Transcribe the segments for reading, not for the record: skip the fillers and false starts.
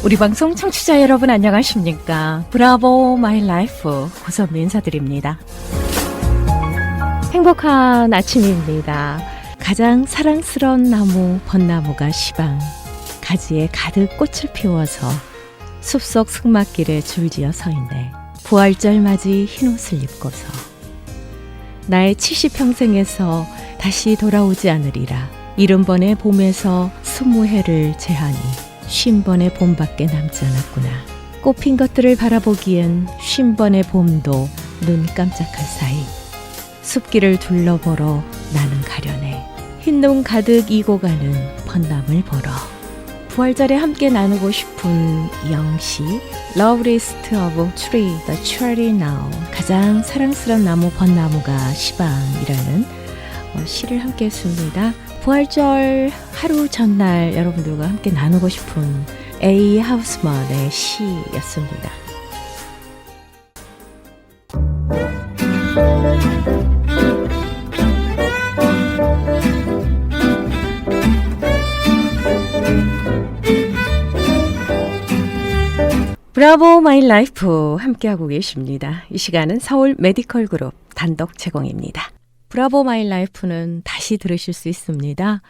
우리 방송 청취자 여러분 안녕하십니까? 브라보 마이 라이프 고선미 인사드립니다. 행복한 아침입니다. 가장 사랑스러운 나무 벚나무가 시방 가지에 가득 꽃을 피워서 숲속 승막길에 줄지어 서 있네. 부활절 맞이 흰옷을 입고서 나의 70평생에서 다시 돌아오지 않으리라. 70번의 봄에서 20해를 제하니 50번의 봄밖에 남지 않았구나. 꽃핀 것들을 바라보기엔 50번의 봄도 눈 깜짝할 사이 숲길을 둘러보러 나는 가려네. 흰눈 가득 이고 가는 벚나무를 보러 부활절에 함께 나누고 싶은 영시 Loveliest of Tree, The Cherry Now 가장 사랑스러운 나무 벚나무가 시방이라는 시를 함께 했습니다. 부활절 하루 전날 여러분들과 함께 나누고 싶은 A. 하우스만의 시였습니다. 브라보 마이 라이프 함께하고 계십니다. 이 시간은 서울 메디컬 그룹 단독 제공입니다. 브라보 마이 라이프는 다시 들으실 수 있습니다.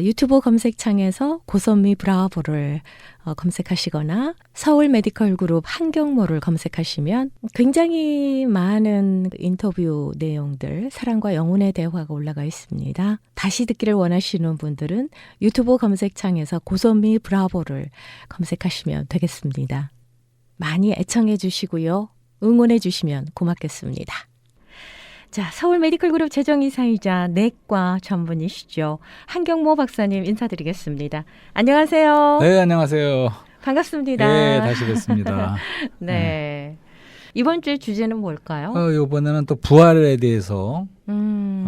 유튜브 검색창에서 고선미 브라보를 검색하시거나 서울 메디컬 그룹 한경모를 검색하시면 굉장히 많은 인터뷰 내용들, 사랑과 영혼의 대화가 올라가 있습니다. 다시 듣기를 원하시는 분들은 유튜브 검색창에서 고선미 브라보를 검색하시면 되겠습니다. 많이 애청해 주시고요. 응원해 주시면 고맙겠습니다. 자, 서울 메디컬 그룹 재정이사이자 내과 전문의시죠. 한경모 박사님 인사드리겠습니다. 안녕하세요. 네, 안녕하세요. 반갑습니다. 네, 다시 뵙습니다. 네. 이번 주의 주제는 뭘까요? 이번에는 또 부활에 대해서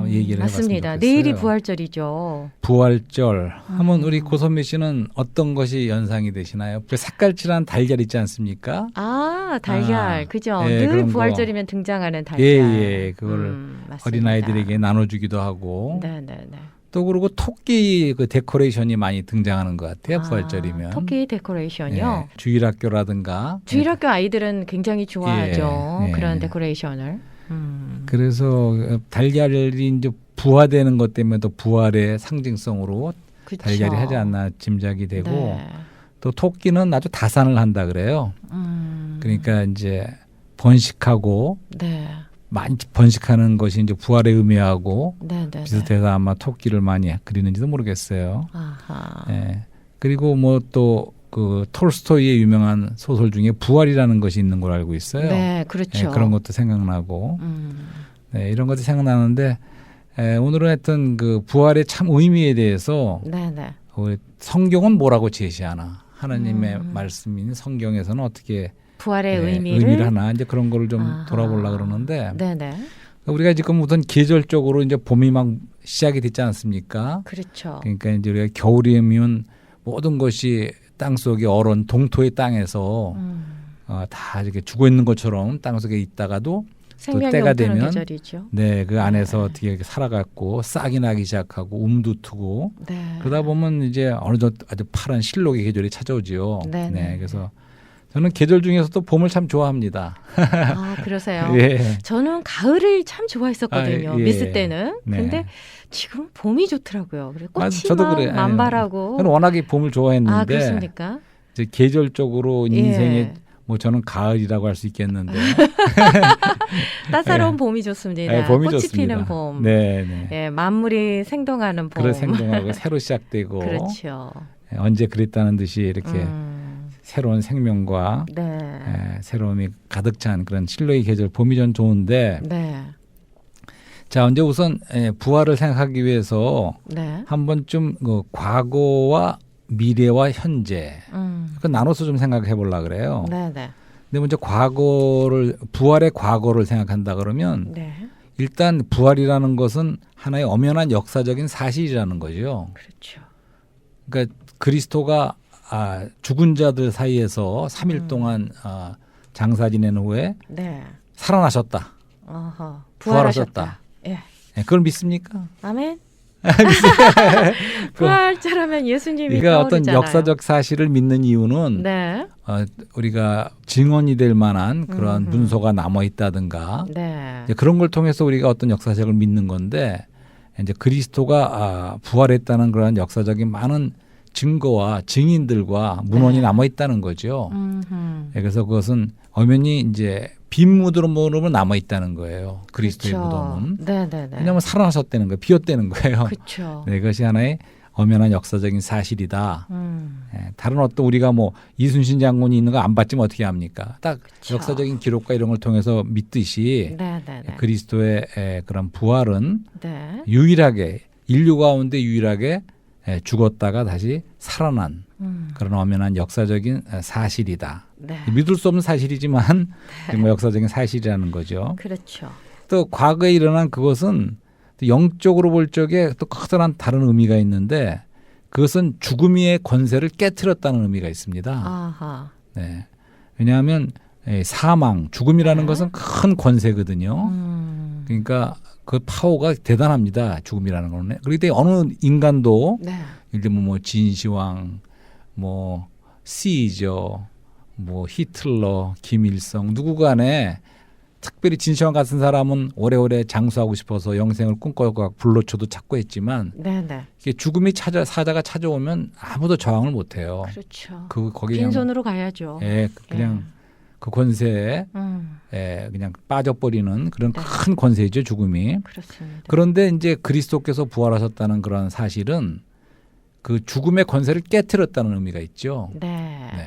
얘기를 맞습니다. 해봤습니다. 내일이 부활절이죠. 부활절 하면 우리 고선미 씨는 어떤 것이 연상이 되시나요? 그 색깔칠한 달걀 있지 않습니까? 아, 달걀. 그죠. 예, 늘 부활절이면 등장하는 달걀. 예, 그걸 어린아이들에게 나눠주기도 하고. 네네네. 또 그리고 토끼 그 데코레이션이 많이 등장하는 것 같아요. 부활절이면. 토끼 데코레이션이요? 예, 주일학교라든가. 주일학교 아이들은 굉장히 좋아하죠. 예. 그런 데코레이션을. 그래서 달걀이 이제 부화되는 것 때문에 또 부활의 상징성으로 그쵸. 달걀이 하지 않나 짐작이 되고 네. 또 토끼는 아주 다산을 한다 그래요. 그러니까 이제 번식하고 네. 많이 번식하는 것이 이제 부활의 의미하고 네네네. 비슷해서 아마 토끼를 많이 그리는지도 모르겠어요. 아하. 예. 그리고 뭐 또 그 톨스토이의 유명한 소설 중에 부활이라는 것이 있는 걸 알고 있어요. 네, 그렇죠. 예, 그런 것도 생각나고 네, 이런 것도 생각나는데 오늘은 하여튼 그 부활의 참 의미에 대해서 네네. 성경은 뭐라고 제시하나 하나님의 말씀인 성경에서는 어떻게 부활의 의미를 하나 이제 그런 걸 좀 돌아보려고 그러는데 네네. 우리가 지금 우선 계절적으로 이제 봄이 막 시작이 됐지 않습니까? 그렇죠. 그러니까 이제 우리가 겨울이면 모든 것이 땅 속에 얼은 동토의 땅에서 다 이렇게 죽어 있는 것처럼 땅 속에 있다가도 또 때가 되면 계절이죠. 네, 그 안에서 어떻게 살아갔고 싹이 나기 시작하고 움도 트고 네. 그러다 보면 이제 어느 정도 아주 파란 실록의 계절이 찾아오지요. 네네. 네, 그래서 저는 계절 중에서도 봄을 참 좋아합니다. 아, 그러세요? 예. 저는 가을을 참 좋아했었거든요. 예. 미스 때는. 네. 근데 지금 봄이 좋더라고요. 그래서 꽃이 저도 막 그래요. 만발하고. 저는 워낙에 봄을 좋아했는데 아, 그렇습니까? 이제 계절적으로 인생에 예. 뭐 저는 가을이라고 할 수 있겠는데 따사로운 봄이 좋습니다. 네, 봄이 꽃이 좋습니다. 피는 봄. 네, 네. 예, 만물이 생동하는 봄. 그래 생동하고 새로 시작되고 그렇죠. 언제 그랬다는 듯이 이렇게 새로운 생명과 네. 새로움이 가득 찬 그런 실로의 계절 봄이 전 좋은데 네. 자 이제 우선 부활을 생각하기 위해서 네. 한번 좀 과거와 미래와 현재 그 나눠서 좀 생각해 보려고 그래요. 네, 네. 근데 먼저 부활의 과거를 생각한다 그러면 네. 일단 부활이라는 것은 하나의 엄연한 역사적인 사실이라는 거죠. 그렇죠. 그러니까 그리스도가 죽은 자들 사이에서 3일 동안 장사 지낸 후에 네. 살아나셨다. 어허. 부활하셨다. 예. 그걸 믿습니까? 아멘. 부활절하면 예수님이 그러니까 어떤 떠오르잖아요. 역사적 사실을 믿는 이유는 네. 우리가 증언이 될 만한 그런 문서가 남아 있다든가 네. 이제 그런 걸 통해서 우리가 어떤 역사적을 믿는 건데 이제 그리스도가 부활했다는 그런 역사적인 많은 증거와 증인들과 문헌이 네. 남아 있다는 거죠. 음흠. 그래서 그것은 엄연히 이제 빈 무덤으로 남아 있다는 거예요. 그리스도의 그쵸. 무덤은. 네네네. 왜냐하면 살아나셨다는 거예요. 비었다는 거예요. 그렇죠. 네, 그것이 하나의 엄연한 역사적인 사실이다. 예, 다른 어떤 우리가 뭐 이순신 장군이 있는 거 안 봤지만 어떻게 합니까? 딱 그쵸. 역사적인 기록과 이런 걸 통해서 믿듯이 네네네. 그리스도의 그런 부활은 네. 유일하게 인류 가운데 유일하게 죽었다가 다시 살아난 그런 엄연한 역사적인 사실이다. 네. 믿을 수 없는 사실이지만 정말 역사적인 사실이라는 거죠. 그렇죠. 또 과거에 일어난 그것은 또 영적으로 볼 적에 또 커다란 다른 의미가 있는데 그것은 죽음의 권세를 깨트렸다는 의미가 있습니다. 아하. 네. 왜냐하면 사망, 죽음이라는 네. 것은 큰 권세거든요. 그러니까 그 파워가 대단합니다. 죽음이라는 거는. 그런데 어느 인간도 네. 예를 들면 뭐 진시황, 뭐 시저, 뭐 히틀러, 김일성 누구 간에 특별히 진시황 같은 사람은 오래오래 장수하고 싶어서 영생을 꿈꿔서 불로초도 찾고 했지만 네네. 이게 죽음이 사자가 찾아오면 아무도 저항을 못해요. 그렇죠. 거기 빈손으로 가야죠. 그냥 그 권세에 그냥 빠져버리는 그런 네. 큰 권세죠, 죽음이. 그렇습니다. 그런데 이제 그리스도께서 부활하셨다는 그런 사실은 그 죽음의 권세를 깨트렸다는 의미가 있죠. 네. 네.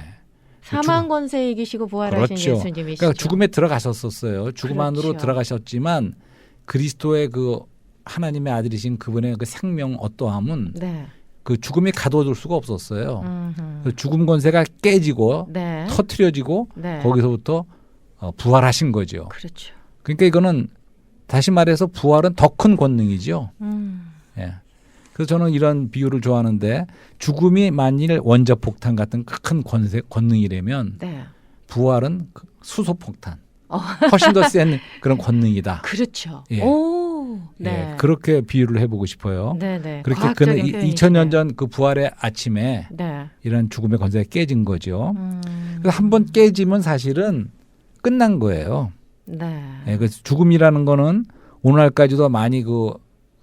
사망 권세 이기시고 부활하신 그렇죠. 예수님이시죠. 그러니까 죽음에 들어가셨었어요. 죽음 안으로 그렇죠. 들어가셨지만 그리스도의 그 하나님의 아들이신 그분의 그 생명 어떠함은 네. 그 죽음이 가둬둘 수가 없었어요. 음흠. 그 죽음 권세가 깨지고 네. 터트려지고 네. 거기서부터 부활하신 거죠. 그렇죠. 그러니까 이거는 다시 말해서 부활은 더 큰 권능이죠. 예. 그래서 저는 이런 비유를 좋아하는데 죽음이 만일 원자폭탄 같은 큰 권능이라면 네. 부활은 수소폭탄. 훨씬 더 센 그런 권능이다. 그렇죠. 예. 오. 네. 예, 그렇게 비유를 해보고 싶어요. 네네. 그렇게 과학적인 그는 표현이시네요. 2000년 전 그 부활의 아침에 네. 이런 죽음의 권세가 깨진 거죠. 그래서 한번 깨지면 사실은 끝난 거예요. 네. 예, 그래서 죽음이라는 거는 오늘날까지도 많이 그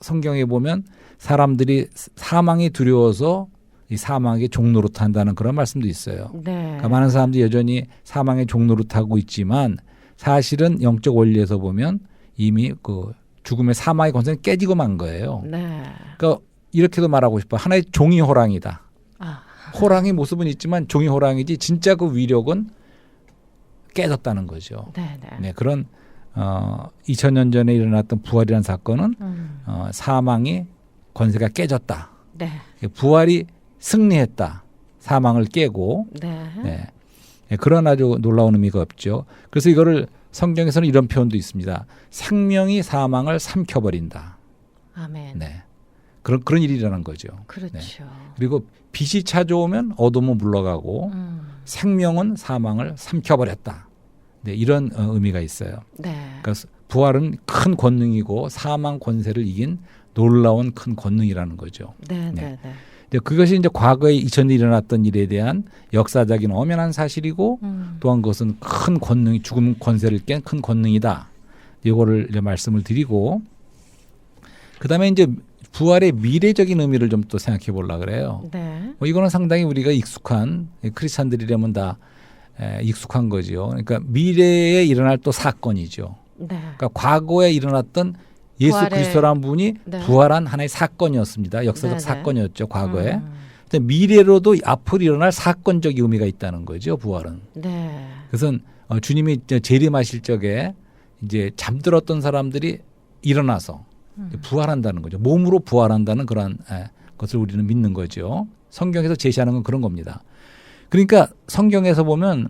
성경에 보면 사람들이 사망이 두려워서 이 사망의 종노릇 한다는 그런 말씀도 있어요. 네. 그러니까 많은 사람들이 여전히 사망의 종노릇 하고 있지만 사실은 영적 원리에서 보면 이미 그 죽음의 사망의 권세는 깨지고 만 거예요. 네. 그러니까 이렇게도 말하고 싶어요. 하나의 종이 호랑이다. 아. 호랑이 모습은 있지만 종이 호랑이지 진짜 그 위력은 깨졌다는 거죠. 네네. 네, 그런 2000년 전에 일어났던 부활이라는 사건은 사망이 권세가 깨졌다. 네. 부활이 승리했다. 사망을 깨고 네. 네. 그런 아주 놀라운 의미가 없죠. 그래서 이거를 성경에서는 이런 표현도 있습니다. 생명이 사망을 삼켜버린다. 아멘. 네. 그런 일이 일어난 거죠. 그렇죠. 그리고 빛이 찾아오면 어둠은 물러가고 생명은 사망을 삼켜버렸다. 네, 이런 의미가 있어요. 네. 그러니까 부활은 큰 권능이고 사망 권세를 이긴 놀라운 큰 권능이라는 거죠. 네. 네. 네. 네. 이제 그것이 이제 과거에 2000년에 일어났던 일에 대한 역사적인 엄연한 사실이고 또한 그것은 큰 권능이 죽음 권세를 깬 큰 권능이다. 이거를 이제 말씀을 드리고 그다음에 이제 부활의 미래적인 의미를 좀 또 생각해 보려고 그래요. 네. 이거는 상당히 우리가 익숙한 크리스찬들이라면 다 익숙한 거죠. 그러니까 미래에 일어날 또 사건이죠. 네. 그러니까 과거에 일어났던 예수 부활의- 그리스도라는 분이 네. 부활한 하나의 사건이었습니다. 역사적 네네. 사건이었죠. 과거에. 근데 미래로도 앞으로 일어날 사건적 의미가 있다는 거죠. 부활은. 네. 그래서 주님이 재림하실 적에 이제 잠들었던 사람들이 일어나서 부활한다는 거죠. 몸으로 부활한다는 그런 것을 우리는 믿는 거죠. 성경에서 제시하는 건 그런 겁니다. 그러니까 성경에서 보면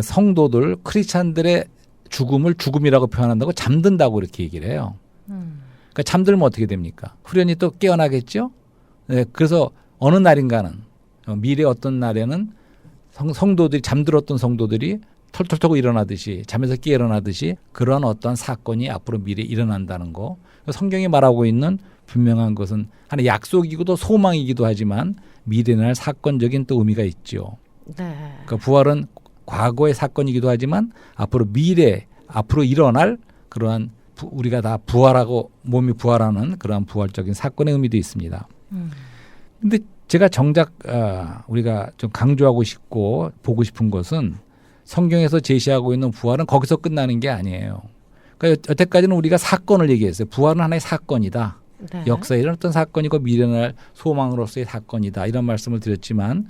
성도들 크리스찬들의 죽음을 죽음이라고 표현한다고 잠든다고 이렇게 얘기를 해요. 그러니까 잠들면 어떻게 됩니까? 후련히 또 깨어나겠죠. 네, 그래서 어느 날인가는 미래 어떤 날에는 성도들이 잠들었던 성도들이 털털 털고 일어나듯이 잠에서 깨어나듯이 그런 어떤 사건이 앞으로 미래에 일어난다는 거. 성경이 말하고 있는 분명한 것은 하나의 약속이기도 소망이기도 하지만 미래에 날 사건적인 또 의미가 있죠. 네. 그러니까 부활은 과거의 사건이기도 하지만 앞으로 미래, 앞으로 일어날 그러한 우리가 다 부활하고 몸이 부활하는 그러한 부활적인 사건의 의미도 있습니다. 근데 제가 정작 우리가 좀 강조하고 싶고 보고 싶은 것은 성경에서 제시하고 있는 부활은 거기서 끝나는 게 아니에요. 그러니까 여태까지는 우리가 사건을 얘기했어요. 부활은 하나의 사건이다. 네. 역사에 일어났던 사건이고 미래날 소망으로서의 사건이다. 이런 말씀을 드렸지만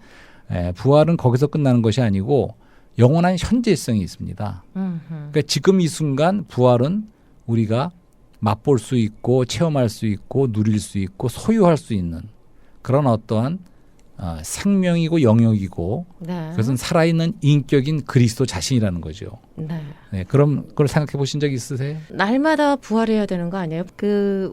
부활은 거기서 끝나는 것이 아니고 영원한 현재성이 있습니다. 그러니까 지금 이 순간 부활은 우리가 맛볼 수 있고 체험할 수 있고 누릴 수 있고 소유할 수 있는 그런 어떠한 생명이고 영역이고 네. 그것은 살아있는 인격인 그리스도 자신이라는 거죠. 네. 네, 그럼 그걸 생각해 보신 적 있으세요? 날마다 부활해야 되는 거 아니에요?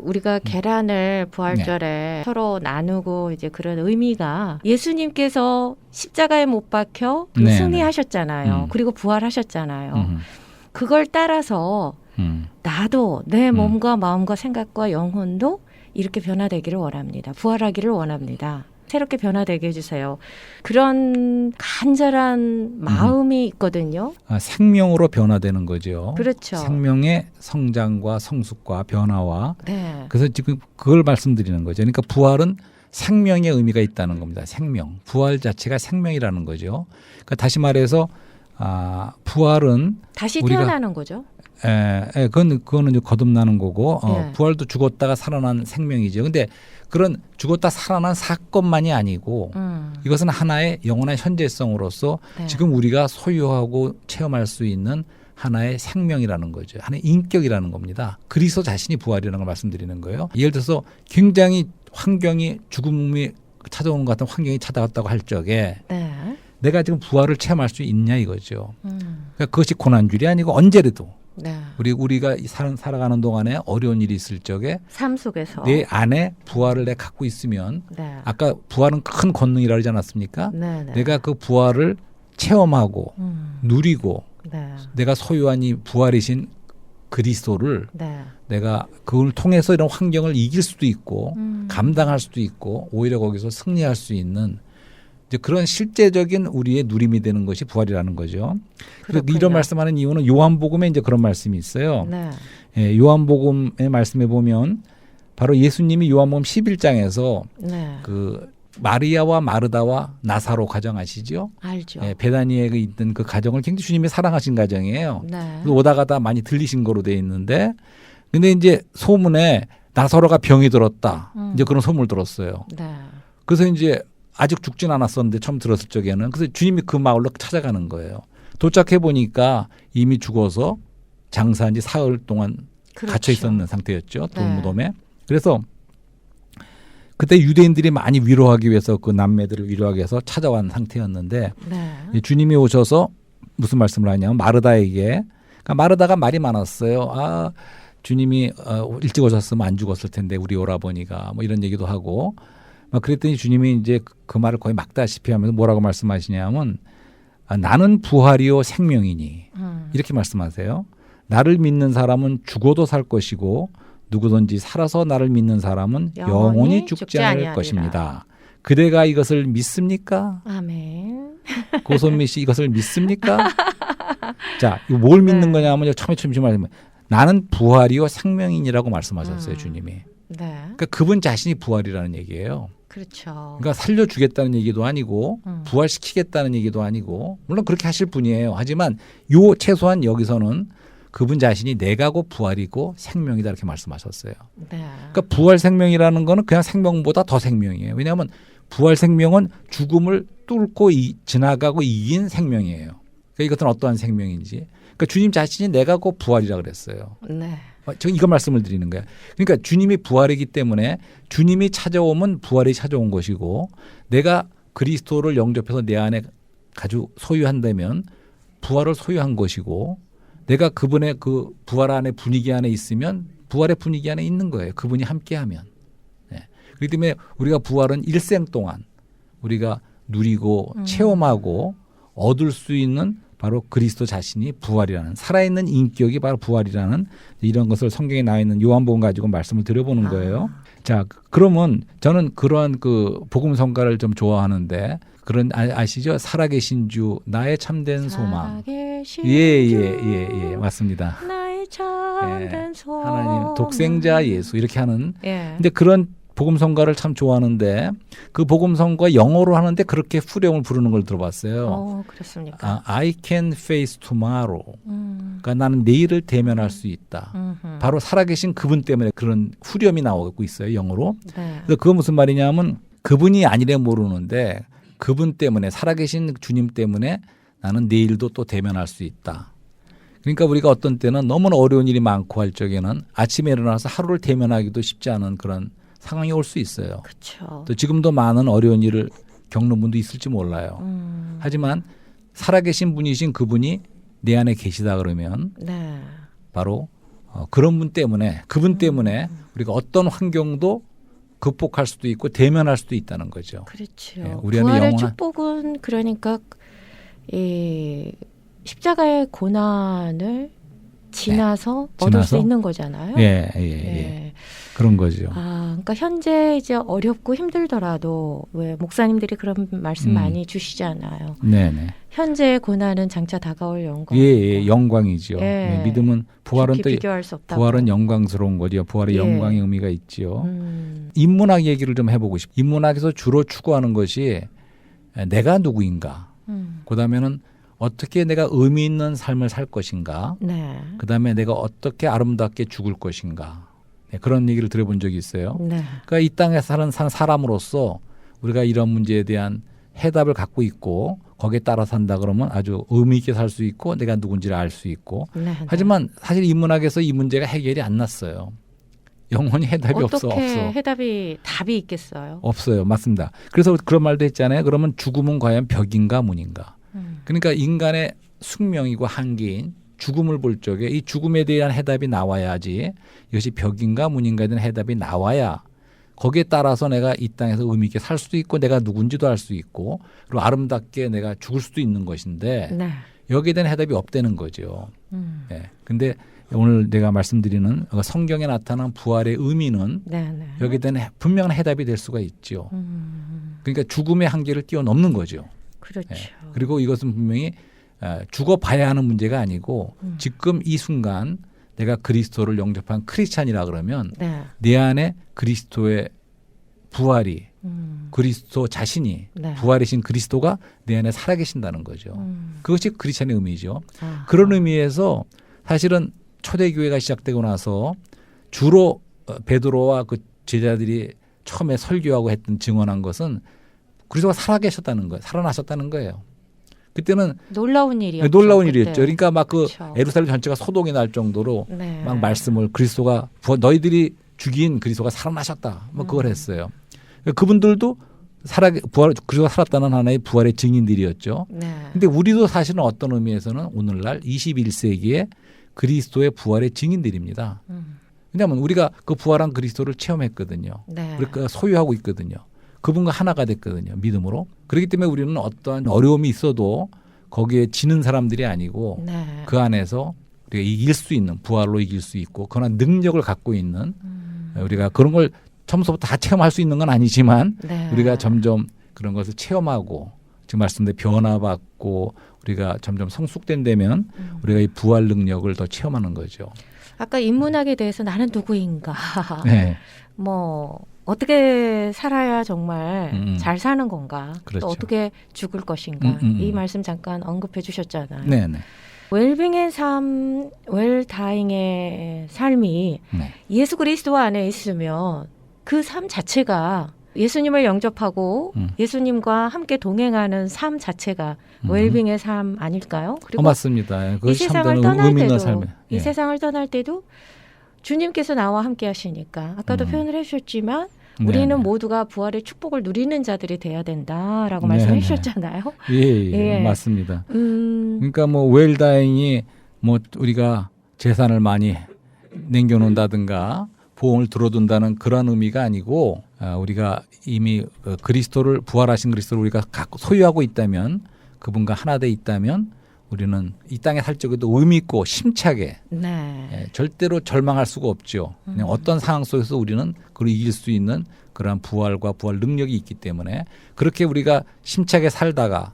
우리가 계란을 부활절에 서로 나누고 이제 그런 의미가 예수님께서 십자가에 못 박혀 네, 승리하셨잖아요. 그리고 부활하셨잖아요. 그걸 따라서 나도 내 몸과 마음과 생각과 영혼도 이렇게 변화되기를 원합니다. 부활하기를 원합니다. 새롭게 변화되게 해주세요. 그런 간절한 마음이 있거든요. 생명으로 변화되는 거죠. 그렇죠. 생명의 성장과 성숙과 변화와 네. 그래서 지금 그걸 말씀드리는 거죠. 그러니까 부활은 생명의 의미가 있다는 겁니다. 생명. 부활 자체가 생명이라는 거죠. 그러니까 다시 말해서 부활은 다시 우리가 태어나는 거죠. 그거는 이제 거듭나는 거고 네. 부활도 죽었다가 살아난 생명이죠. 근데 그런 죽었다 살아난 사건만이 아니고 이것은 하나의 영원한 현재성으로서 네. 지금 우리가 소유하고 체험할 수 있는 하나의 생명이라는 거죠. 하나의 인격이라는 겁니다. 그리스도 자신이 부활이라는 걸 말씀드리는 거예요. 예를 들어서 굉장히 환경이 죽음이 찾아오는 것 같은 환경이 찾아왔다고 할 적에 네. 내가 지금 부활을 체험할 수 있냐 이거죠. 그러니까 그것이 고난줄이 아니고 언제라도 네. 우리가 살아가는 동안에 어려운 일이 있을 적에 삶 속에서 내 안에 부활을 내가 갖고 있으면 네. 아까 부활은 큰 권능이라고 하지 않았습니까? 네. 네. 내가 그 부활을 체험하고 누리고 네. 내가 소유한 이 부활이신 그리스도를 네. 내가 그걸 통해서 이런 환경을 이길 수도 있고 감당할 수도 있고 오히려 거기서 승리할 수 있는 이제 그런 실제적인 우리의 누림이 되는 것이 부활이라는 거죠. 그래서 그렇군요. 이런 말씀하는 이유는 요한복음에 이제 그런 말씀이 있어요. 네. 요한복음의 말씀에 보면 바로 예수님이 요한복음 11장에서 네. 그 마리아와 마르다와 나사로 가정 아시죠? 알죠. 베다니에 있던 그 가정을 굉장히 주님이 사랑하신 가정이에요. 네. 그래서 오다 가다 많이 들리신 거로 돼 있는데 근데 이제 소문에 나사로가 병이 들었다. 이제 그런 소문을 들었어요. 네. 그래서 이제 아직 죽진 않았었는데 처음 들었을 적에는 그래서 주님이 그 마을로 찾아가는 거예요. 도착해 보니까 이미 죽어서 장사한 지 사흘 동안 그렇죠. 갇혀 있었는 상태였죠. 네. 돌무덤에. 그래서 그때 유대인들이 많이 위로하기 위해서 그 남매들을 위로하기 위해서 찾아온 상태였는데 네. 주님이 오셔서 무슨 말씀을 하냐면 마르다에게 그러니까 마르다가 말이 많았어요. 주님이 일찍 오셨으면 안 죽었을 텐데 우리 오라버니가 뭐 이런 얘기도 하고 막 그랬더니 주님이 이제 그 말을 거의 막다시피 하면서 뭐라고 말씀하시냐면 나는 부활이요 생명이니 이렇게 말씀하세요. 나를 믿는 사람은 죽어도 살 것이고 누구든지 살아서 나를 믿는 사람은 영원히 죽지 않을 것입니다. 그대가 이것을 믿습니까? 아멘. 고선미 씨 이것을 믿습니까? 자, 이거 뭘 믿는 네. 거냐면 처음에 말씀하면 나는 부활이요 생명이니라고 말씀하셨어요, 주님이. 네. 그러니까 그분 자신이 부활이라는 얘기예요. 그렇죠. 그러니까 살려주겠다는 얘기도 아니고 부활시키겠다는 얘기도 아니고 물론 그렇게 하실 분이에요. 하지만 요 최소한 여기서는 그분 자신이 내가고 부활이고 생명이다 이렇게 말씀하셨어요. 네. 그러니까 부활 생명이라는 거는 그냥 생명보다 더 생명이에요. 왜냐하면 부활 생명은 죽음을 뚫고 지나가고 이긴 생명이에요. 그러니까 이것은 어떠한 생명인지. 그러니까 주님 자신이 내가고 부활이라 그랬어요. 네. 제가 이거 말씀을 드리는 거예요. 그러니까 주님이 부활이기 때문에 주님이 찾아오면 부활이 찾아온 것이고 내가 그리스도를 영접해서 내 안에 가지고 소유한다면 부활을 소유한 것이고 내가 그분의 그 부활 안에 분위기 안에 있으면 부활의 분위기 안에 있는 거예요. 그분이 함께하면. 네. 그렇기 때문에 우리가 부활은 일생 동안 우리가 누리고 체험하고 얻을 수 있는 바로 그리스도 자신이 부활이라는 살아있는 인격이 바로 부활이라는 이런 것을 성경에 나와 있는 요한복음 가지고 말씀을 드려보는 거예요. 자, 그러면 저는 그러한 그 복음 성가를 좀 좋아하는데 그런 아시죠? 살아계신 주 나의 참된 소망. 살아계신 예, 맞습니다. 나의 참된 예, 소망. 하나님 독생자 예수 이렇게 하는. 예. 근데 그런 복음 성가를 참 좋아하는데 그 복음 성가 영어로 하는데 그렇게 후렴을 부르는 걸 들어봤어요. 그렇습니까? I can face tomorrow. 그러니까 나는 내일을 대면할 수 있다. 바로 살아계신 그분 때문에 그런 후렴이 나오고 있어요, 영어로. 네. 그래서 그거 무슨 말이냐면 그분이 아니래 모르는데 그분 때문에 살아계신 주님 때문에 나는 내일도 또 대면할 수 있다. 그러니까 우리가 어떤 때는 너무나 어려운 일이 많고 할 적에는 아침에 일어나서 하루를 대면하기도 쉽지 않은 그런 상황이 올 수 있어요. 그렇죠. 또 지금도 많은 어려운 일을 겪는 분도 있을지 몰라요. 하지만 살아계신 분이신 그분이 내 안에 계시다 그러면 네. 바로 그런 분 때문에 그분 때문에 우리가 어떤 환경도 극복할 수도 있고 대면할 수도 있다는 거죠. 그렇죠. 예, 우리 안에 부활의 영원한- 축복은 그러니까 이 십자가의 고난을 지나서 얻을 수 지나서? 있는 거잖아요. 예. 예. 그런 거죠. 그러니까 현재 이제 어렵고 힘들더라도 왜 목사님들이 그런 말씀 많이 주시잖아요. 네네. 현재의 고난은 장차 다가올 영광. 예, 영광이죠. 예. 예, 믿음은 부활은 또 비교할 수 없다고. 부활은 영광스러운 거죠. 부활의 예. 영광의 의미가 있지요. 음. 인문학 얘기를 좀 해보고 싶어요. 인문학에서 주로 추구하는 것이 내가 누구인가. 그다음에는 어떻게 내가 의미 있는 삶을 살 것인가. 네. 그다음에 내가 어떻게 아름답게 죽을 것인가. 네, 그런 얘기를 들어본 적이 있어요. 네. 그러니까 이 땅에 사는 사람으로서 우리가 이런 문제에 대한 해답을 갖고 있고 거기에 따라 산다 그러면 아주 의미 있게 살 수 있고 내가 누군지를 알 수 있고. 네. 하지만 사실 인문학에서 이 문제가 해결이 안 났어요. 영원히 해답이 없어. 어떻게 답이 있겠어요? 없어요. 맞습니다. 그래서 그런 말도 했잖아요. 그러면 죽음은 과연 벽인가 문인가. 그러니까 인간의 숙명이고 한계인 죽음을 볼 적에 이 죽음에 대한 해답이 나와야지 이것이 벽인가 문인가에 대한 해답이 나와야 거기에 따라서 내가 이 땅에서 의미 있게 살 수도 있고 내가 누군지도 알 수 있고 그리고 아름답게 내가 죽을 수도 있는 것인데 네. 여기에 대한 해답이 없다는 거죠. 네. 근데 오늘 내가 말씀드리는 성경에 나타난 부활의 의미는 네. 네. 여기에 대한 분명한 해답이 될 수가 있죠. 그러니까 죽음의 한계를 뛰어넘는 거죠. 그렇죠. 예. 그리고 이것은 분명히 죽어봐야 하는 문제가 아니고 지금 이 순간 내가 그리스도를 영접한 크리스찬이라 그러면 네. 내 안에 그리스도의 부활이 그리스도 자신이 네. 부활이신 그리스도가 내 안에 살아계신다는 거죠. 그것이 크리스찬의 의미죠. 아하. 그런 의미에서 사실은 초대교회가 시작되고 나서 주로 베드로와 그 제자들이 처음에 설교하고 했던 증언한 것은 그리스도가 살아계셨다는 거예요. 살아나셨다는 거예요. 그때는 놀라운 일이었죠. 놀라운 그때. 일이었죠. 그러니까 막 그 그렇죠. 예루살렘 전체가 소동이 날 정도로 네. 막 말씀을 그리스도가 너희들이 죽인 그리스도가 살아나셨다. 뭐 그걸 했어요. 그분들도 그리스도가 살았다는 하나의 부활의 증인들이었죠. 네. 근데 우리도 사실은 어떤 의미에서는 오늘날 21세기에 그리스도의 부활의 증인들입니다. 왜냐하면 우리가 그 부활한 그리스도를 체험했거든요. 네. 우리가 소유하고 있거든요. 그분과 하나가 됐거든요. 믿음으로. 그렇기 때문에 우리는 어떠한 어려움이 있어도 거기에 지는 사람들이 아니고 네. 그 안에서 우리가 이길 수 있는 부활로 이길 수 있고 그런 능력을 갖고 있는 우리가 그런 걸 처음부터 다 체험할 수 있는 건 아니지만 네. 우리가 점점 그런 것을 체험하고 지금 말씀대로 변화받고 우리가 점점 성숙된다면 우리가 이 부활 능력을 더 체험하는 거죠. 아까 인문학에 대해서 나는 누구인가 네. 뭐 어떻게 살아야 정말 잘 사는 건가 그렇죠. 또 어떻게 죽을 것인가 이 말씀 잠깐 언급해 주셨잖아요. 네. 웰빙의 삶, 웰다잉의 삶이 네. 예수 그리스도 안에 있으면 그 삶 자체가 예수님을 영접하고 예수님과 함께 동행하는 삶 자체가 웰빙의 삶 아닐까요? 그리고 맞습니다. 이 그것이 세상을 참되는 떠날 의미 있는 때도 삶이에요. 이 세상을 떠날 때도 주님께서 나와 함께 하시니까 아까도 표현을 해주셨지만 우리는 네네. 모두가 부활의 축복을 누리는 자들이 돼야 된다라고 네네. 말씀해 주셨잖아요. 예, 예. 맞습니다. 그러니까 뭐 웰다잉이 뭐 우리가 재산을 많이 남겨놓는다든가 보험을 들어둔다는 그런 의미가 아니고 우리가 이미 그리스도를 부활하신 그리스도를 우리가 소유하고 있다면 그분과 하나 돼 있다면 우리는 이 땅에 살 적에도 의미 있고 심차게 네. 절대로 절망할 수가 없죠. 그냥 어떤 상황 속에서 우리는 그걸 이길 수 있는 그러한 부활과 부활 능력이 있기 때문에 그렇게 우리가 심차게 살다가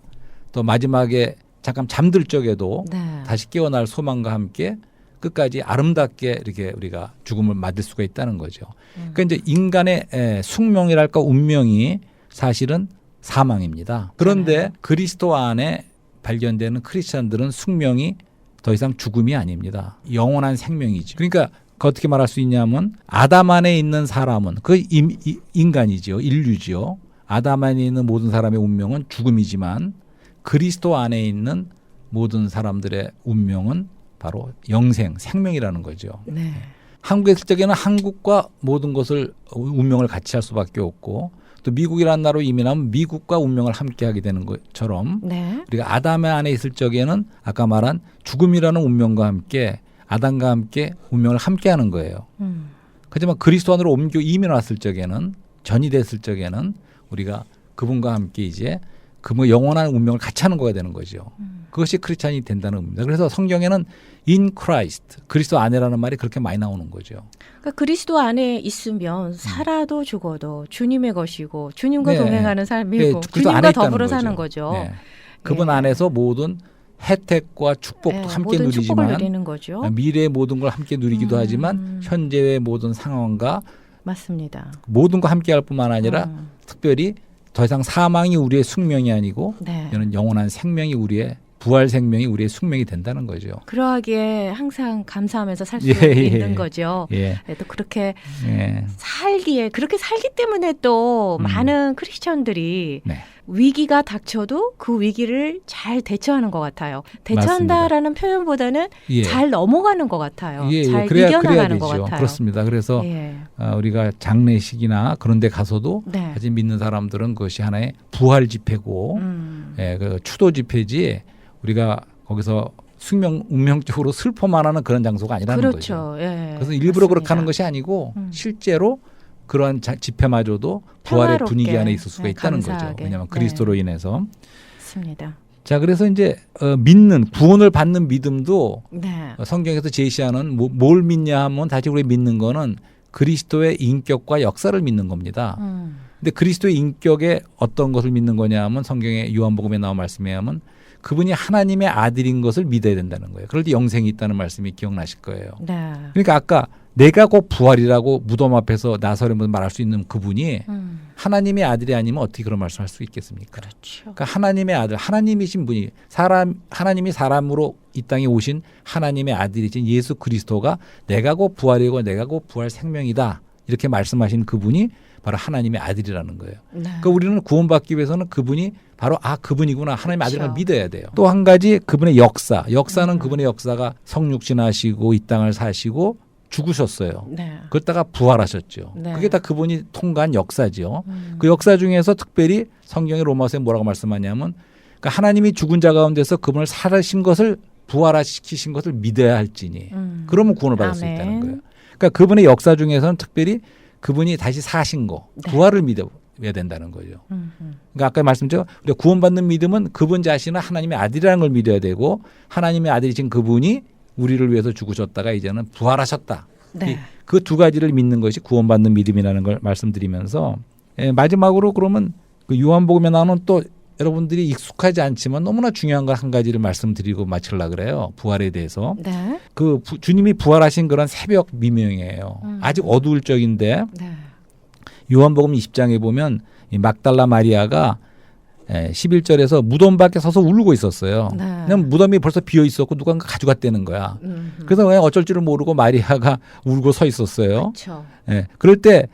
또 마지막에 잠깐 잠들 적에도 네. 다시 깨어날 소망과 함께 끝까지 아름답게 이렇게 우리가 죽음을 맞을 수가 있다는 거죠. 그러니까 이제 인간의 숙명이랄까 운명이 사실은 사망입니다. 그런데 그리스도 안에 발견되는 크리스천들은 숙명이 더 이상 죽음이 아닙니다. 영원한 생명이죠. 그러니까 어떻게 말할 수 있냐면 아담 안에 있는 사람은 그 인간이죠. 인류죠. 아담 안에 있는 모든 사람의 운명은 죽음이지만 그리스도 안에 있는 모든 사람들의 운명은 바로 영생, 생명이라는 거죠. 네. 한국에 있을 적에는 한국과 모든 것을 운명을 같이 할 수밖에 없고 또 미국이라는 나라로 이민하면 미국과 운명을 함께 하게 되는 것처럼 네. 우리가 아담의 안에 있을 적에는 아까 말한 죽음이라는 운명과 함께 아담과 함께 운명을 함께 하는 거예요. 하지만 그리스도 안으로 옮겨 이민 왔을 적에는 전이 됐을 적에는 우리가 그분과 함께 이제 그분 영원한 운명을 같이 하는 거가 되는 거죠. 그것이 크리스찬이 된다는 의미입니다. 그래서 성경에는 in Christ, 그리스도 안에라는 말이 그렇게 많이 나오는 거죠. 그러니까 그리스도 안에 있으면 살아도 죽어도 주님의 것이고 주님과 네. 동행하는 삶이고 네, 그리스도 안에 주님과 있다는 더불어 거죠. 사는 거죠. 네. 그분 예. 안에서 모든 혜택과 축복도 네, 함께 모든 축복을 누리지만 누리는 거죠. 미래의 모든 걸 함께 누리기도 하지만 현재의 모든 상황과 맞습니다. 모든 거 함께 할 뿐만 아니라 특별히 더 이상 사망이 우리의 숙명이 아니고 네. 이는 영원한 생명이 우리의 부활 생명이 우리의 숙명이 된다는 거죠. 그러하기에 항상 감사하면서 살 수 예, 예. 있는 거죠. 예. 네, 또 그렇게 예. 살기에 그렇게 살기 때문에 또 많은 크리스천들이 네. 위기가 닥쳐도 그 위기를 잘 대처하는 것 같아요. 대처한다라는 표현보다는 예. 잘 넘어가는 것 같아요. 예, 예. 잘 그래야 이겨나가는 것 되죠. 같아요. 그렇습니다. 그래서 예. 우리가 장례식이나 그런 데 가서도 네. 아직 믿는 사람들은 그것이 하나의 부활 집회고 예, 그 추도 집회지 우리가 거기서 숙명 운명적으로 슬퍼만 하는 그런 장소가 아니라는 거죠. 그렇죠. 예. 그래서 일부러 그렇게 맞습니다. 하는 것이 아니고 실제로 그러한 집회마저도 부활의 평화롭게, 분위기 안에 있을 수가 네, 있다는 거죠. 감사하게. 왜냐하면 네. 그리스도로 인해서. 맞습니다. 자, 그래서 이제 믿는 구원을 받는 믿음도 네. 성경에서 제시하는 뭘 믿냐 하면 다시 우리 믿는 거는 그리스도의 인격과 역사를 믿는 겁니다. 근데 그리스도의 인격에 어떤 것을 믿는 거냐 하면 성경의 요한복음에 나온 말씀에 하면 그분이 하나님의 아들인 것을 믿어야 된다는 거예요. 그럴 때 영생이 있다는 말씀이 기억나실 거예요. 네. 그러니까 아까 내가 곧 부활이라고 무덤 앞에서 나서려면 말할 수 있는 그분이 하나님의 아들이 아니면 어떻게 그런 말씀할 수 있겠습니까? 그렇죠. 그러니까 하나님의 아들, 하나님이신 분이 하나님이 사람으로 이 땅에 오신 하나님의 아들이신 예수 그리스도가 내가 곧 부활이고 내가 곧 부활 생명이다 이렇게 말씀하신 그분이 바로 하나님의 아들이라는 거예요. 네. 그러니까 우리는 구원받기 위해서는 그분이 바로 그분이구나 하나님의 그렇죠. 아들을 믿어야 돼요. 또 한 가지 그분의 역사는 그분의 역사가 성육신하시고 이 땅을 사시고 죽으셨어요. 네. 그러다가 부활하셨죠. 네. 그게 다 그분이 통과한 역사죠. 그 역사 중에서 특별히 성경의 로마서에 뭐라고 말씀하냐면 그러니까 하나님이 죽은 자 가운데서 그분을 살아신 것을 부활시키신 것을 믿어야 할지니 그러면 구원을 받을 수 아멘. 있다는 거예요. 그러니까 그분의 역사 중에서는 특별히 그분이 다시 사신 거, 네. 부활을 믿어야 된다는 거죠. 그러니까 아까 말씀드렸죠. 우리가 구원받는 믿음은 그분 자신은 하나님의 아들이라는 걸 믿어야 되고 하나님의 아들이신 그분이 우리를 위해서 죽으셨다가 이제는 부활하셨다. 네. 그 두 가지를 믿는 것이 구원받는 믿음이라는 걸 말씀드리면서 마지막으로 그러면 그 요한복음에 나오는 또 여러분들이 익숙하지 않지만 너무나 중요한 거 한 가지를 말씀드리고 마치려고 그래요. 부활에 대해서. 네. 주님이 부활하신 그런 새벽 미명이에요. 아직 어두울 적인데 네. 요한복음 20장에 보면 이 막달라 마리아가 11절에서 무덤 밖에 서서 울고 있었어요. 네. 그냥 무덤이 벌써 비어 있었고 누군가 가져갔다는 거야. 그래서 그냥 어쩔 줄을 모르고 마리아가 울고 서 있었어요. 그렇죠. 그럴 때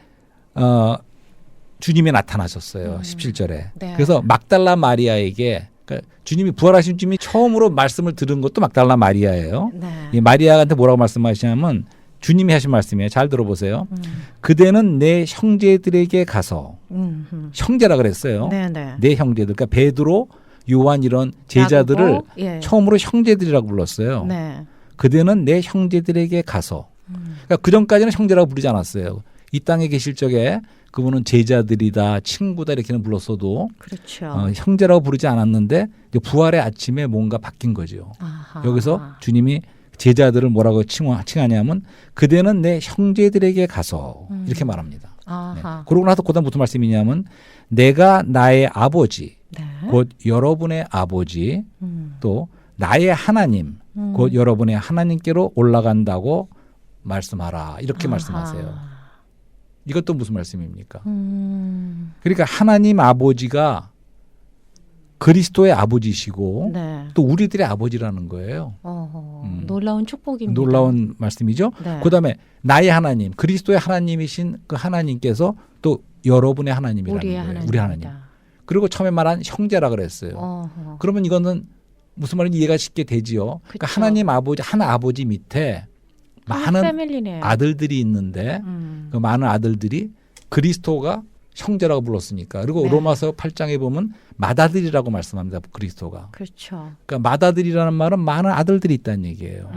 주님이 나타나셨어요. 17절에. 네. 그래서 막달라 마리아에게 그러니까 주님이 부활하신 주님이 처음으로 말씀을 들은 것도 막달라 마리아예요. 네. 이 마리아한테 뭐라고 말씀하시냐면 주님이 하신 말씀이에요. 잘 들어보세요. 그대는 내 형제들에게 가서 형제라 그랬어요. 네, 네. 내 형제들. 그러니까 베드로, 요한 이런 제자들을 야고보, 예. 처음으로 형제들이라고 불렀어요. 네. 그대는 내 형제들에게 가서. 그러니까 그 전까지는 형제라고 부르지 않았어요. 이 땅에 계실 적에 그분은 제자들이다, 친구다 이렇게는 불렀어도 그렇죠. 형제라고 부르지 않았는데 이제 부활의 아침에 뭔가 바뀐 거죠. 아하. 여기서 주님이 제자들을 뭐라고 칭하냐면 그대는 내 형제들에게 가서 이렇게 말합니다. 네. 아하. 그러고 나서 그다음 무슨 말씀이냐면 내가 나의 아버지 네. 곧 여러분의 아버지 음. 또 나의 하나님 곧 여러분의 하나님께로 올라간다고 말씀하라 이렇게 아하. 말씀하세요. 이것도 무슨 말씀입니까? 그러니까 하나님 아버지가 그리스도의 아버지시고 네. 또 우리들의 아버지라는 거예요. 놀라운 축복입니다. 놀라운 말씀이죠. 네. 그다음에 나의 하나님, 그리스도의 하나님이신 그 하나님께서 또 여러분의 하나님이라는 우리의 거예요. 하나님. 우리 하나님. 그리고 처음에 말한 형제라 그랬어요. 그러면 이거는 무슨 말인지 이해가 쉽게 되지요. 그러니까 그쵸. 하나님 아버지, 한 아버지 밑에 많은 패밀리네요. 아들들이 있는데 그 많은 아들들이 그리스도가 형제라고 불렀으니까. 그리고 네. 로마서 8장에 보면 맏아들이라고 말씀합니다. 그리스도가. 그렇죠. 그러니까 맏아들이라는 말은 많은 아들들이 있다는 얘기예요.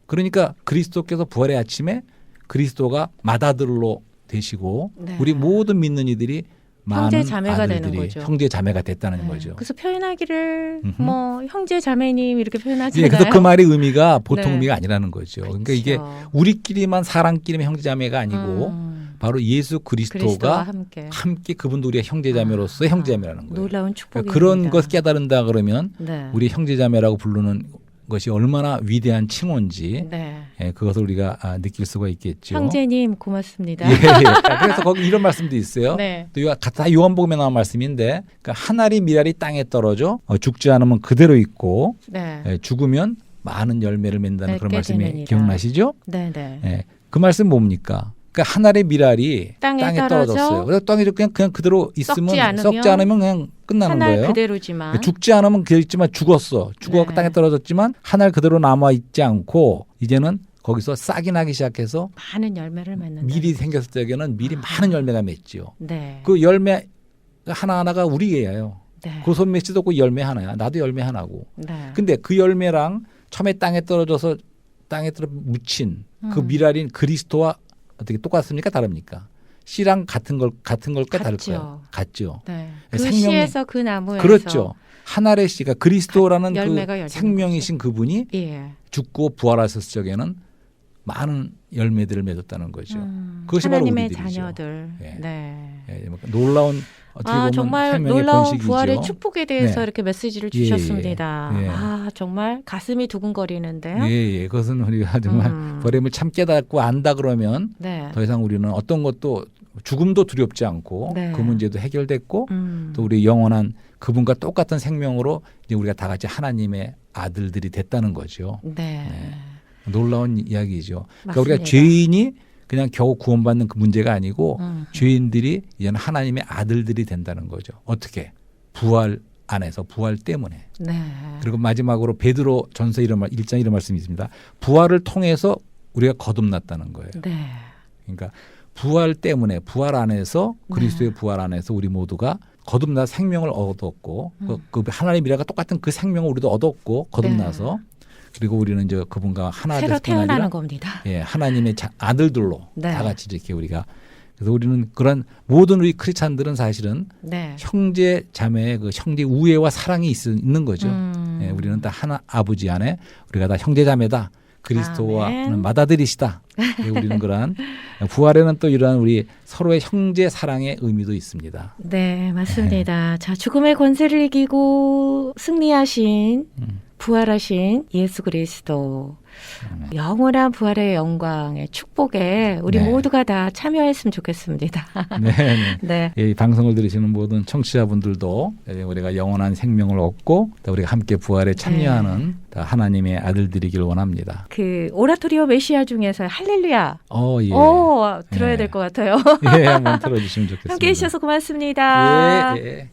그러니까 그리스도께서 부활의 아침에 그리스도가 맏아들로 되시고 네. 우리 모든 믿는 이들이 많은 형제 자매가 되는 아들들이 거죠. 형제 자매가 됐다는 네. 거죠. 그래서 표현하기를 음흠. 뭐 형제 자매님 이렇게 예, 표현하잖아요. 그래서 그 말의 의미가 보통 네. 의미가 아니라는 거죠. 그러니까 이게 그렇죠. 우리끼리만 사람끼리만 형제자매가 아니고 바로 예수 그리스도와 그리스도가 함께 함께 그분도 우리의 형제자매로서의 형제자매라는 거예요. 놀라운 축복입니다. 그러니까 그런 것을 깨달은다 그러면 네. 우리 형제자매라고 부르는 것이 얼마나 위대한 칭호인지 네. 예, 그것을 우리가 느낄 수가 있겠죠. 형제님 고맙습니다. 예, 예. 그래서 거기 이런 말씀도 있어요. 네. 또 다 요한복음에 나온 말씀인데 그러니까 한 알이 미랄이 땅에 떨어져 죽지 않으면 그대로 있고 네. 예, 죽으면 많은 열매를 맺는다는 그런 맺게 말씀이 되느니라. 기억나시죠? 네, 네. 예. 그 말씀 뭡니까? 그러니까 한 알의 미랄이 땅에 떨어졌어요. 그래서 땅에 그냥 그대로 있으면 썩지 않으면 그냥 끝나는 한 알 거예요. 그대로지만 죽지 않으면 그대로 있지만 죽었어. 죽어 네. 땅에 떨어졌지만 한 알 그대로 남아 있지 않고 이제는 거기서 싹이 나기 시작해서 많은 열매를 맺는다. 밀이 생겼을 때에는 밀이 많은 열매가 맺지요. 네. 그 열매 하나하나가 우리예요. 네. 그 손맺지도 없고 열매 하나야. 나도 열매 하나고. 네. 근데 그 열매랑 처음에 땅에 떨어져서 땅에 들어 묻힌 그 밀알인 그리스도와 어떻게 똑같습니까? 다릅니까? 씨랑 같은 걸까 다를까요? 같죠. 네. 그 생명이- 씨에서 그 나무에서 그렇죠. 한 알의 씨가 그리스도라는 열매가 그 열리는 생명이신 그분이 예. 죽고 부활하셨을 적에는 많은 열매들을 맺었다는 거죠. 그것이 바로 하나님의 우리들이죠. 자녀들. 예. 네. 예, 놀라운 어떻게 보면 정말 생명의 놀라운 번식이죠. 부활의 축복에 대해서 네. 이렇게 메시지를 예, 주셨습니다. 예. 정말 가슴이 두근거리는데요. 예, 예. 그것은 우리가 정말 버림을 참 깨닫고 안다 그러면 네. 더 이상 우리는 어떤 것도 죽음도 두렵지 않고 네. 그 문제도 해결됐고 또 우리 영원한 그분과 똑같은 생명으로 이제 우리가 다 같이 하나님의 아들들이 됐다는 거죠. 네. 놀라운 이야기죠. 그러니까 맞습니다. 우리가 죄인이 그냥 겨우 구원받는 그 문제가 아니고 죄인들이 이제는 하나님의 아들들이 된다는 거죠. 어떻게? 부활 안에서 부활 때문에. 네. 그리고 마지막으로 베드로 전서 1장 이런 말씀이 있습니다. 부활을 통해서 우리가 거듭났다는 거예요. 네. 그러니까 부활 때문에 부활 안에서 그리스도의 부활 안에서 우리 모두가 거듭나 생명을 얻었고 그 하나님의 미래가 똑같은 그 생명을 우리도 얻었고 거듭나서 그리고 우리는 이제 그분과 하나 새로 될 뿐 아니라 태어나는 겁니다. 예, 하나님의 아들들로 네. 다 같이 이렇게 우리가 그래서 우리는 그런 모든 우리 크리스찬들은 사실은 네. 형제 자매의 그 형제 우애와 사랑이 있는 거죠. 예, 우리는 다 하나 아버지 안에 우리가 다 형제 자매다. 그리스도와는 아멘. 맏아들이시다. 예, 우리는 그러한 부활에는 또 이러한 우리 서로의 형제 사랑의 의미도 있습니다. 네, 맞습니다. 자, 죽음의 권세를 이기고 승리하신 부활하신 예수 그리스도 영원한 부활의 영광의 축복에 우리 네. 모두가 다 참여했으면 좋겠습니다. 네, 네. 네. 이 방송을 들으시는 모든 청취자분들도 우리가 영원한 생명을 얻고 또 우리가 함께 부활에 참여하는 다 하나님의 아들들이길 원합니다. 그 오라토리오 메시아 중에서 할렐루야. 예. 들어야 예. 될 것 같아요. 예, 한번 들어주시면 좋겠습니다. 함께 해주셔서 고맙습니다. 예, 예.